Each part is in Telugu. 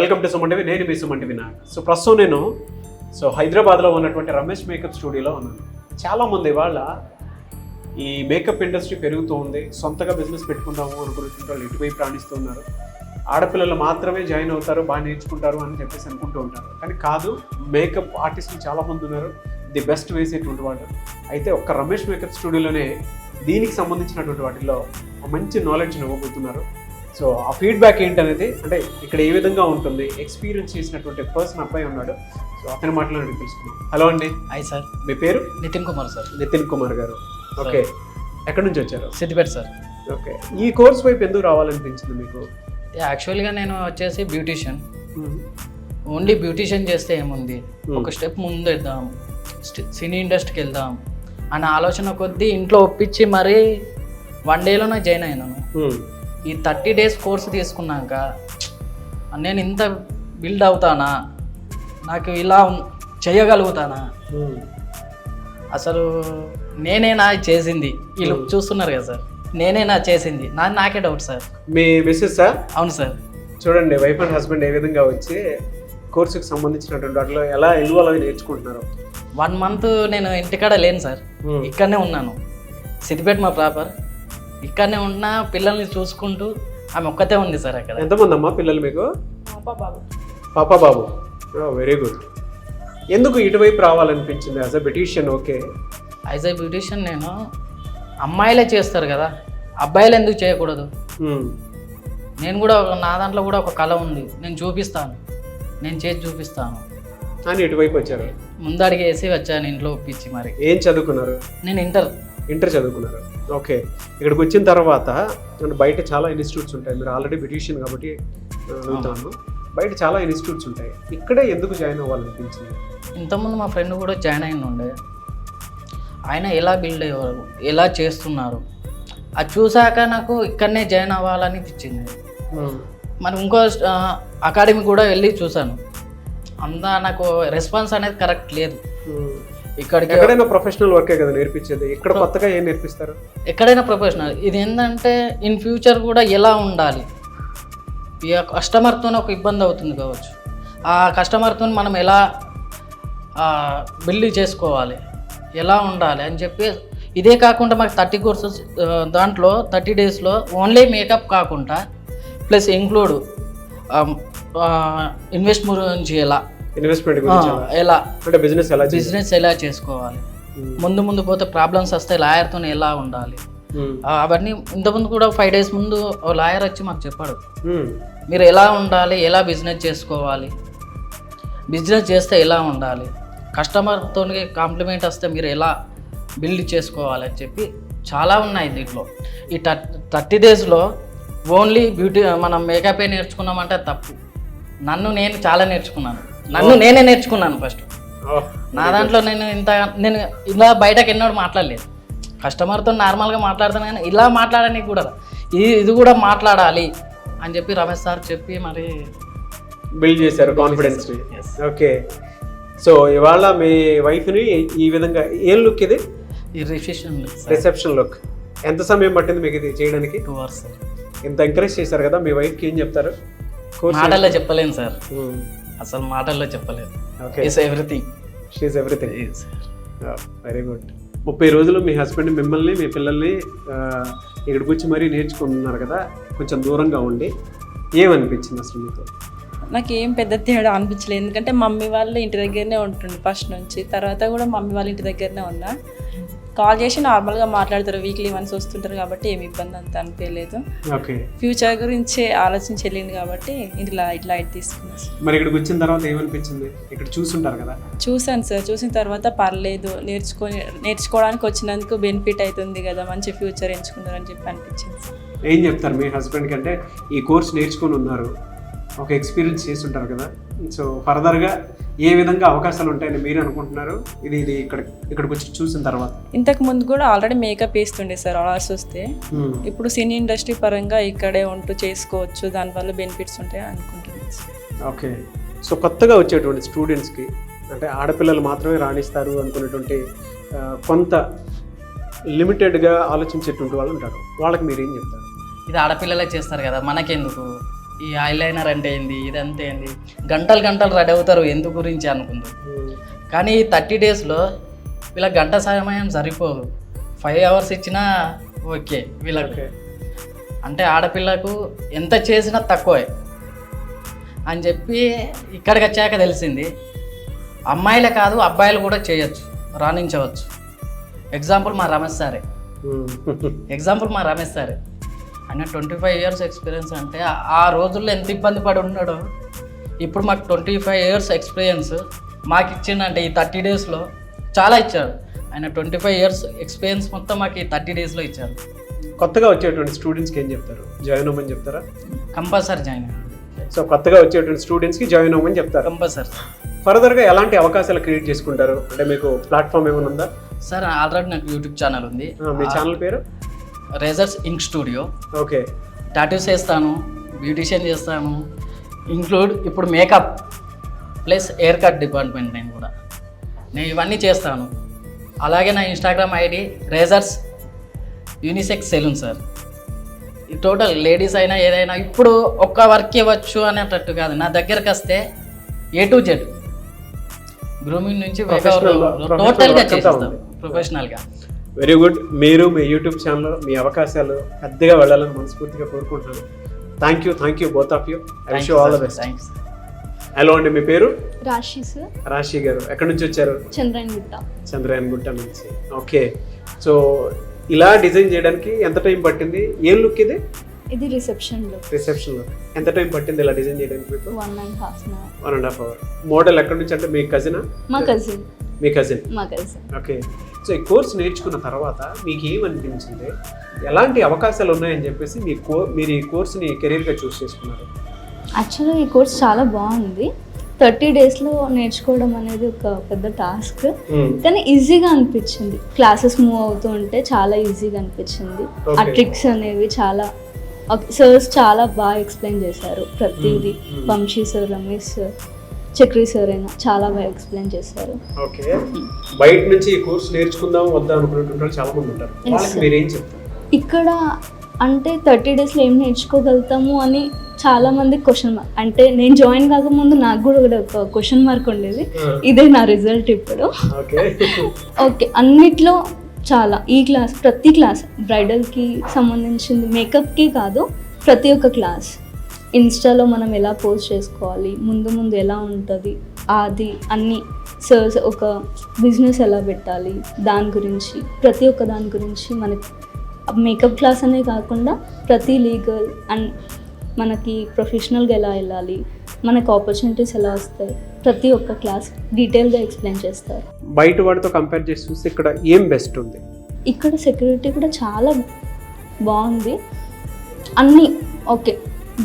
Welcome to Suman TV. నేను మీ సుమన్ టీవీ నాగ్. సో ప్రస్తుతం నేను హైదరాబాద్లో ఉన్నటువంటి రమేష్ మేకప్ స్టూడియోలో ఉన్నాను. చాలామంది వాళ్ళ ఈ మేకప్ ఇండస్ట్రీ పెరుగుతూ ఉంది, సొంతగా బిజినెస్ పెట్టుకుందాము అనుకుంటున్న వాళ్ళు ఇటువైపు రాణిస్తున్నారు. ఆడపిల్లలు మాత్రమే జాయిన్ అవుతారు, బాగా నేర్చుకుంటారు అని చెప్పేసి అనుకుంటూ ఉంటారు. కానీ కాదు, మేకప్ ఆర్టిస్టులు చాలామంది ఉన్నారు, ది బెస్ట్ వేసేటువంటి వాళ్ళు. అయితే ఒక్క రమేష్ మేకప్ స్టూడియోలోనే దీనికి సంబంధించినటువంటి వాటిల్లో మంచి నాలెడ్జ్ ఇవ్వబోతున్నారు. సో ఆ ఫీడ్బ్యాక్ ఏంటనేది, అంటే ఇక్కడ ఏ విధంగా ఉంటుంది, ఎక్స్పీరియన్స్ చేసినటువంటి పర్సన్ అబ్బాయి ఉన్నాడు. సో అతని మాటలను తెలుసుకున్నాం. హలో అండి. Hi sir. మీ పేరు? నితిన్ కుమార్ సార్. నితిన్ కుమార్ గారు. ఓకే, ఎక్కడి నుంచి వచ్చారు? సిద్దిపేట సార్. ఓకే, ఈ కోర్స్ వైపు ఎందుకు రావాలనిపించింది మీకు? యాక్చువల్గా నేను వచ్చేసి బ్యూటీషియన్. ఓన్లీ బ్యూటీషియన్ చేస్తే ఏముంది, ఒక స్టెప్ ముందు వెళ్దాం, సినీ ఇండస్ట్రీకి వెళ్దాం అనే ఆలోచన కొద్దీ ఇంట్లో ఒప్పించి మరీ 1 డేలోనే జాయిన్ అయినాను. ఈ 30 డేస్ కోర్సు తీసుకున్నాక నేను ఇంత బిల్డ్ అవుతానా, నాకు ఇలా చేయగలుగుతానా, అసలు నేనేనా చేసింది, వీళ్ళు చూస్తున్నారు కదా సార్, నేనేనా చేసింది, నాకే డౌట్ సార్. మీ మిస్సెస్ సార్? అవును సార్. చూడండి, వైఫ్ అండ్ హస్బెండ్ ఏ విధంగా వచ్చి కోర్సుకి సంబంధించినటువంటి వాటిలో ఎలా ఇన్వాల్వ్ అవి నేర్చుకుంటున్నారు. 1 మంత్ నేను ఇంటికాడ లేను సార్, ఇక్కడనే ఉన్నాను. సిద్దిపేట మా ప్రాపర్, ఇక్కడనే ఉన్నా, పిల్లల్ని చూసుకుంటూ. ఆమె ఒక్కతే ఉంది సార్ అక్కడ. ఎంతమంది అమ్మా పిల్లలు మీకు? పాప బాబు. Very good. ఎందుకు ఇటువైపు రావాలనిపించింది as a beautician? Okay, as a beautician నేను, అమ్మాయిలే చేస్తారు కదా, అబ్బాయిలు ఎందుకు చేయకూడదు? నేను కూడా నా దాంట్లో కూడా ఒక కళ ఉంది, నేను చూపిస్తాను, నేను చేసి చూపిస్తాను అని ఇటువైపు వచ్చారు. ముందడిగి వేసి వచ్చాను ఇంట్లో ఒప్పించి. మరి ఏం చదువుకున్నారు? నేను ఇంటర్ చదువుకున్నారు. ఓకే, ఇక్కడికి వచ్చిన తర్వాత బయట చాలా ఇన్స్టిట్యూట్స్ ఉంటాయి, మీరు ఆల్రెడీ బ్యూటీషియన్ కాబట్టి అడుగుతాను, బయట చాలా ఇన్స్టిట్యూట్స్ ఉంటాయి, ఇక్కడే ఎందుకు జాయిన్ అవ్వాలనిపించింది? ఇంతకుముందు మా ఫ్రెండ్ కూడా జాయిన్ అయిన ఉండే, ఆయన ఎలా బిల్డ్ అయ్యేవారు, ఎలా చేస్తున్నారు, అది చూసాక నాకు ఇక్కడనే జాయిన్ అవ్వాలనిపించింది. మరి ఇంకో అకాడమీ కూడా వెళ్ళి చూశాను, అంతా నాకు రెస్పాన్స్ అనేది కరెక్ట్ లేదు. ఇక్కడికి ఎక్కడైనా ప్రొఫెషనల్ వర్కే కదా నేర్పించేది, ఇక్కడ కొత్తగా ఏం నేర్పిస్తారు? ఎక్కడైనా ప్రొఫెషనల్. ఇది ఏంటంటే ఇన్ ఫ్యూచర్ కూడా ఎలా ఉండాలి, ఇక కస్టమర్తోనే ఒక ఇబ్బంది అవుతుంది కావచ్చు, ఆ కస్టమర్తో మనం ఎలా బిల్డ్ చేసుకోవాలి, ఎలా ఉండాలి అని చెప్పి. ఇదే కాకుండా మాకు 30 కోర్సెస్, దాంట్లో 30 డేస్లో ఓన్లీ మేకప్ కాకుండా ప్లస్ ఇంక్లూడ్ ఇన్వెస్ట్మెంట్ గురించి ఎలా అంటే బిజినెస్ ఎలా చేసుకోవాలి, ముందు పోతే ప్రాబ్లమ్స్ వస్తాయి, లాయర్తో ఎలా ఉండాలి, అవన్నీ. ఇంతకుముందు కూడా 5 డేస్ ముందు లాయర్ వచ్చి మాకు చెప్పాడు, మీరు ఎలా ఉండాలి, ఎలా బిజినెస్ చేసుకోవాలి, బిజినెస్ చేస్తే ఎలా ఉండాలి, కస్టమర్తో కాంప్లిమెంట్ వస్తే మీరు ఎలా బిల్డ్ చేసుకోవాలి అని చెప్పి చాలా ఉన్నాయి దీంట్లో. ఈ 30 డేస్లో ఓన్లీ మనం మేకపే నేర్చుకున్నామంటే తప్పు. నేను చాలా నేర్చుకున్నాను, నేనే నేర్చుకున్నాను ఫస్ట్. నా దాంట్లో నేను ఇలా బయటకు ఎన్నోడు మాట్లాడలేదు, కస్టమర్తో నార్మల్గా మాట్లాడుతాను, కానీ ఇలా మాట్లాడడానికి కూడా ఇది కూడా మాట్లాడాలి అని చెప్పి రమేష్ సార్ చెప్పి మరి బిల్డ్ చేశారు కాన్ఫిడెన్స్. ఓకే, సో ఇవాళ మీ వైఫ్ని ఈ విధంగా ఏం లుక్ ఇది? ఈ రిసెప్షన్ లుక్. ఎంత సమయం పట్టింది మీకు ఇది చేయడానికి? 2 hours. ఇంత ఎంకరేజ్ చేశారు కదా, మీ వైఫ్కి ఏం చెప్తారు? మాటల్లో చెప్పలేను సార్, అసలు మాటల్లో చెప్పలేదు. Everything, she's everything. Very good. 30 రోజులు మీ హస్బెండ్ మిమ్మల్ని, మీ పిల్లల్ని ఇక్కడికి వచ్చి మరీ నేర్చుకుంటున్నారు కదా, కొంచెం దూరంగా ఉండి ఏమనిపించింది అసలు మీకు? నాకు ఏం పెద్ద తేడా అనిపించలేదు, ఎందుకంటే మమ్మీ వాళ్ళు ఇంటి దగ్గరనే ఉంటుండే ఫస్ట్ నుంచి, తర్వాత కూడా మమ్మీ వాళ్ళ ఇంటి దగ్గరనే ఉన్నా. కాల్ చేసి నార్మల్గా మాట్లాడతారు, వీక్లీ వన్స్ వస్తుంటారు కాబట్టి ఏమి ఇబ్బంది అంత అనిపించలేదు. ఫ్యూచర్ గురించి ఆలోచించి వెళ్ళింది కాబట్టి ఇట్లా ఇటు తీసుకున్నాను. మరి ఇక్కడికి వచ్చిన తర్వాత ఏమనిపించింది? ఇక్కడ చూసుంటారు కదా. చూసాను సార్, చూసిన తర్వాత పర్లేదు, నేర్చుకోవడానికి వచ్చినందుకు బెనిఫిట్ అవుతుంది కదా, మంచి ఫ్యూచర్ ఎంచుకున్నారని చెప్పి అనిపించింది. ఏం చెప్తారు మీ హస్బెండ్ కంటే? ఈ కోర్స్ నేర్చుకొని ఉన్నారు, ఒక ఎక్స్పీరియన్స్ చేసి ఉంటారు కదా, సో ఫర్దర్గా ఏ విధంగా అవకాశాలు ఉంటాయని మీరు అనుకుంటున్నారు ఇది ఇక్కడికి వచ్చి చూసిన తర్వాత? ఇంతకు ముందు కూడా ఆల్రెడీ మేకప్ వేస్తుండే సార్ ఆర్డర్స్ వస్తే, ఇప్పుడు సినీ ఇండస్ట్రీ పరంగా ఇక్కడే ఉంటూ చేసుకోవచ్చు, దానివల్ల బెనిఫిట్స్ ఉంటాయి అనుకుంటున్నాను. ఓకే, సో కొత్తగా వచ్చేటువంటి స్టూడెంట్స్కి, అంటే ఆడపిల్లలు మాత్రమే రాణిస్తారు అనుకునేటువంటి కొంత లిమిటెడ్గా ఆలోచించేటువంటి వాళ్ళు ఉంటారు, వాళ్ళకి మీరు ఏం చెప్తారు? ఇది ఆడపిల్లలే చేస్తారు కదా, మనకెందుకు, ఈ ఐలైనర్ అంటే ఏంది, ఇదంతా ఏంది, గంటలు గంటలు రెడీ అవుతారు ఎందు గురించి అనుకుంటారు. కానీ ఈ 30 డేస్లో వీళ్ళకి గంట సమయం సరిపోదు, 5 hours ఇచ్చినా ఓకే వీళ్ళకి. అంటే ఆడపిల్లకు ఎంత చేసినా తక్కువే అని చెప్పి ఇక్కడికి వచ్చాక తెలిసింది అమ్మాయిలే కాదు అబ్బాయిలు కూడా చేయొచ్చు, రాణించవచ్చు. ఎగ్జాంపుల్ మా రమేష్ సారే. ఆయన 25 years ఎక్స్పీరియన్స్. అంటే ఆ రోజుల్లో ఎంత ఇబ్బంది పడి ఉన్నాడో ఇప్పుడు మాకు 25 years ఎక్స్పీరియన్స్ మాకు ఇచ్చిండంటే ఈ 30 daysలో చాలా ఇచ్చాడు. ఆయన 25 years ఎక్స్పీరియన్స్ మొత్తం మాకు ఈ 30 daysలో ఇచ్చారు. కొత్తగా వచ్చేటువంటి స్టూడెంట్స్కి ఏం చెప్తారు? జాయిన్ అవ్వమని చెప్తారా? కంపల్సరీ జాయిన్ అవ్వండి. సో కొత్తగా వచ్చేటువంటి స్టూడెంట్స్కి జాయిన్ అవ్వమని చెప్తారు. కంపల్సరీ. ఫర్దర్గా ఎలాంటి అవకాశాలు క్రియేట్ చేసుకుంటారు? అంటే మీకు ప్లాట్ఫామ్ ఏమైనా ఉందా? సార్ ఆల్రెడీ నాకు యూట్యూబ్ ఛానల్ ఉంది. మీ ఛానల్ పేరు? Razors ink studio. Okay. Tattoos చేస్తాను, బ్యూటిషియన్ చేస్తాను, ఇంక్లూడ్ ఇప్పుడు makeup plus hair cut department నేను ఇవన్నీ చేస్తాను. అలాగే నా Instagram ID razors unisex salon sir. ఈ టోటల్ లేడీస్ అయినా ఏదైనా ఇప్పుడు ఒక్క వర్క్ ఇవ్వచ్చు అనేటట్టు కాదు, నా దగ్గరకు వస్తే A to Z గ్రూమింగ్ నుంచి టోటల్గా చేస్తాం ప్రొఫెషనల్గా. Very good. మీరు మీ యూట్యూబ్ ఛానల్లో మీ అవకాశాలు పెద్దగా వెళ్ళాలని మనస్ఫూర్తిగా కోరుకుంటున్నాను. Thank you both of you. I wish you all the best. Thanks. Hello అండి, మీ పేరు? రాశి సార్. రాశి గారు ఎక్కడి నుంచి వచ్చారు? చంద్రాయణగుట్ట నుంచి. ఓకే. సో ఇలా డిజైన్ చేయడానికి ఎంత టైం పట్టింది? ఏం లుక్ ఇది? ఇది రిసెప్షన్లో. ఎంత టైం పట్టింది ఇలా డిజైన్ చేయడానికి మీకు? 1.5 hour. మోడల్ ఎక్కడి నుంచి అంటే మీ కజినా? మా కజిన్. ఓకే. సో ఈ కోర్స్ నేర్చుకున్న తర్వాత మీకు ఏమనిపించింది? ఎలాంటి అవకాశాలు ఉన్నాయని చెప్పేసి మీరు ఈ కోర్స్ని కెరీర్గా చూస్ చేసుకున్నారు? యాక్చువల్గా ఈ కోర్స్ చాలా బాగుంది. 30 daysలో నేర్చుకోవడం అనేది ఒక పెద్ద టాస్క్, కానీ ఈజీగా అనిపించింది. క్లాసెస్ మూవ్ అవుతూ ఉంటే చాలా ఈజీగా అనిపించింది. ఆ ట్రిక్స్ అనేవి చాలా సర్స్ చాలా బాగా ఎక్స్ప్లెయిన్ చేశారు ప్రతిదీ. Vamshi sir, Ramesh sir, Chakri sir అయినా చాలా బాగా ఎక్స్ప్లెయిన్ చేశారు. ఓకే. బయట నుంచి ఈ కోర్స్ నేర్చుకుందాం వద్దా అనుకునే చాలా మంది ఉంటారు, వాళ్ళకి మీరు ఏం చెప్తారు? ఇక్కడ అంటే 30 daysలో ఏం నేర్చుకోగలుగుతాము అని చాలా మంది క్వశ్చన్ మార్క్. అంటే నేను జాయిన్ కాకముందు నాకు కూడా ఒక క్వశ్చన్ మార్క్ ఉండేది. ఇదే నా రిజల్ట్ ఇప్పుడు. ఓకే. అన్నిట్లో చాలా ఈ క్లాస్, ప్రతి క్లాస్ బ్రైడల్కి సంబంధించింది, మేకప్కి కాదు, ప్రతి ఒక్క క్లాస్. ఇన్స్టాలో మనం ఎలా పోస్ట్ చేసుకోవాలి, ముందు ఎలా ఉంటుంది, అది అన్నీ సర్స్, ఒక బిజినెస్ ఎలా పెట్టాలి, దాని గురించి ప్రతి ఒక్క దాని గురించి మనకి మేకప్ క్లాస్ అనే కాకుండా ప్రతి లీగల్ అండ్ మనకి ప్రొఫెషనల్గా ఎలా వెళ్ళాలి, మనకు ఆపర్చునిటీస్ ఎలా వస్తాయి, ప్రతి ఒక్క క్లాస్ డీటెయిల్గా ఎక్స్ప్లెయిన్ చేస్తారు. బయట వాటితో కంపేర్ చేసి చూస్తే ఇక్కడ ఏం బెస్ట్ ఉంది? ఇక్కడ సెక్యూరిటీ కూడా చాలా బాగుంది. అన్నీ ఓకే.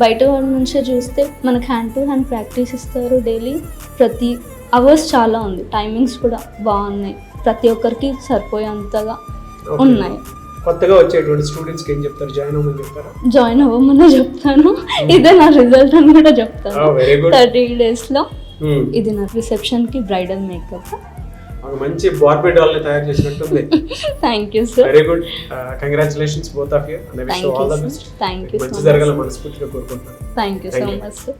బయట వాళ్ళ నుంచే చూస్తే మనకు హ్యాండ్ టు హ్యాండ్ ప్రాక్టీస్ ఇస్తారు డైలీ. ప్రతి అవర్స్ చాలా ఉంది. టైమింగ్స్ కూడా బాగున్నాయి, ప్రతి ఒక్కరికి సరిపోయేంతగా ఉన్నాయి. కొత్తగా వచ్చేటువంటి స్టూడెంట్స్కి ఏం చెప్తారు? జాయిన్ అవ్వమని చెప్తాను. ఇదే నా రిజల్ట్ అని కూడా చెప్తాను. 30 daysలో ఇది నా రిసెప్షన్కి బ్రైడల్ మేకప్. మంచి బార్బీ డాల్ ని తయారు చేసినట్టుంది. Thank you sir. Very good. Congratulations both of you. And I wish you all the best. Thank you. మంచి జరగాలని మనస్ఫూర్తిగా కోరుకుంటున్నాను. Thank you so much sir.